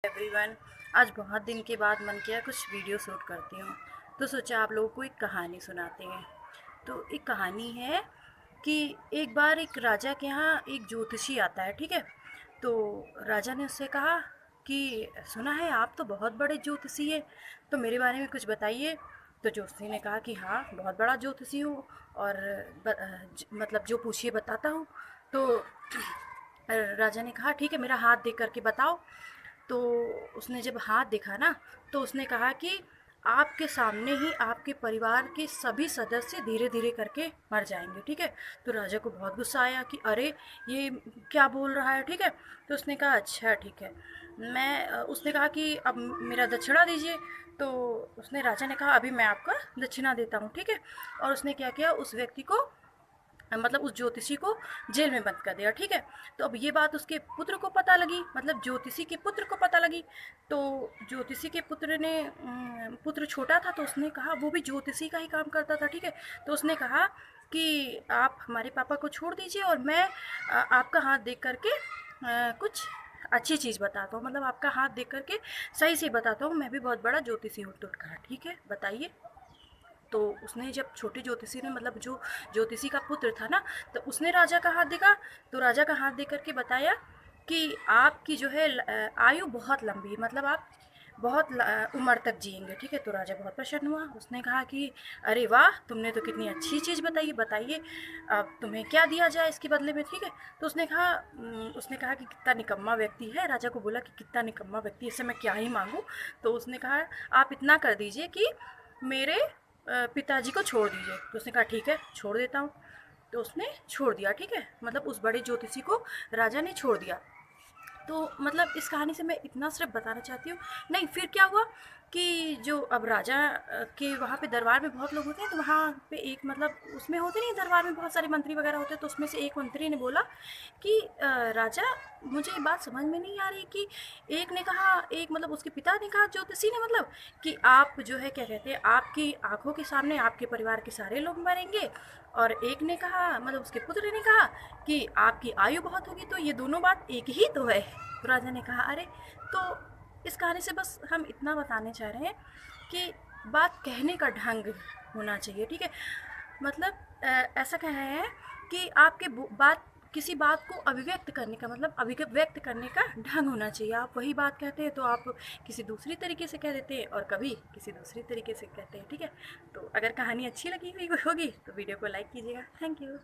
Everyone, आज बहुत दिन के बाद मन किया कुछ वीडियो शूट करती हूँ। तो सोचा आप लोगों को एक कहानी सुनाते हैं। तो एक कहानी है कि एक बार एक राजा के यहाँ एक ज्योतिषी आता है, ठीक है। तो राजा ने उससे कहा कि सुना है आप तो बहुत बड़े ज्योतिषी हैं, तो मेरे बारे में कुछ बताइए। तो ज्योतिषी ने कहा कि हाँ, बहुत बड़ा ज्योतिषी हूँ और मतलब जो पूछिए बताता हूँ। तो राजा ने कहा ठीक है, मेरा हाथ देख करके बताओ। तो उसने जब हाथ देखा ना, तो उसने कहा कि आपके सामने ही आपके परिवार के सभी सदस्य धीरे धीरे करके मर जाएंगे, ठीक है। तो राजा को बहुत गुस्सा आया कि अरे ये क्या बोल रहा है, ठीक है। तो उसने कहा अच्छा ठीक है, उसने कहा कि अब मेरा दक्षिणा दीजिए। तो उसने राजा ने कहा अभी मैं आपका दक्षिणा देता हूँ, ठीक है। और उसने क्या किया, उस व्यक्ति को मतलब उस ज्योतिषी को जेल में बंद कर दिया, ठीक है। तो अब ये बात उसके पुत्र को पता लगी, मतलब ज्योतिषी के पुत्र को पता लगी। तो ज्योतिषी के पुत्र ने पुत्र छोटा था, तो उसने कहा, वो भी ज्योतिषी का ही काम करता था, ठीक है। तो उसने कहा कि आप हमारे पापा को छोड़ दीजिए और मैं आपका हाथ देख करके कुछ अच्छी चीज़ बताता हूँ, मतलब आपका हाथ देख करके सही से बताता हूँ, मैं भी बहुत बड़ा ज्योतिषी हूँ। तो कहा ठीक है बताइए। तो उसने जब छोटे ज्योतिषी ने, मतलब जो ज्योतिषी का पुत्र था ना, तो उसने राजा का हाथ देखा। तो राजा का हाथ देख करके बताया कि आपकी जो है आयु बहुत लंबी है, मतलब आप बहुत उम्र तक जिएंगे, ठीक है। तो राजा बहुत प्रसन्न हुआ, उसने कहा कि अरे वाह, तुमने तो कितनी अच्छी चीज़ बताई, बताइए अब तुम्हें क्या दिया जाए इसके बदले में, ठीक है। तो उसने कहा कि कितना निकम्मा व्यक्ति है, राजा को बोला कि कितना निकम्मा व्यक्ति, इससे मैं क्या ही मांगूँ। तो उसने कहा आप इतना कर दीजिए कि मेरे पिताजी को छोड़ दीजिए। तो उसने कहा ठीक है, छोड़ देता हूँ। तो उसने छोड़ दिया, ठीक है, मतलब उस बड़े ज्योतिषी को राजा ने छोड़ दिया। तो मतलब इस कहानी से मैं इतना सिर्फ बताना चाहती हूँ। नहीं, फिर क्या हुआ कि जो अब राजा के वहाँ पे दरबार में बहुत लोग होते हैं, तो वहाँ पे एक, मतलब उसमें होते नहीं, दरबार में बहुत सारे मंत्री वगैरह होते हैं। तो उसमें से एक मंत्री ने बोला कि राजा, मुझे ये बात समझ में नहीं आ रही कि एक ने कहा, एक मतलब उसके पिता ने कहा ज्योतिषी ने, मतलब कि आप जो है क्या कहते हैं, आपकी आंखों के सामने आपके परिवार के सारे लोग मरेंगे। और एक ने कहा, मतलब उसके पुत्र ने कहा कि आपकी आयु बहुत होगी। तो ये दोनों बात एक ही तो है। तो राजा ने कहा अरे, तो इस कहानी से बस हम इतना बताने चाह रहे हैं कि बात कहने का ढंग होना चाहिए, ठीक है। मतलब ऐसा कह रहे हैं कि आपके बात, किसी बात को अभिव्यक्त करने का, मतलब अभिव्यक्त करने का ढंग होना चाहिए। आप वही बात कहते हैं तो आप किसी दूसरी तरीके से कह देते हैं और कभी किसी दूसरी तरीके से कहते हैं, ठीक है। तो अगर कहानी अच्छी लगी हुई होगी तो वीडियो को लाइक कीजिएगा। Thank you.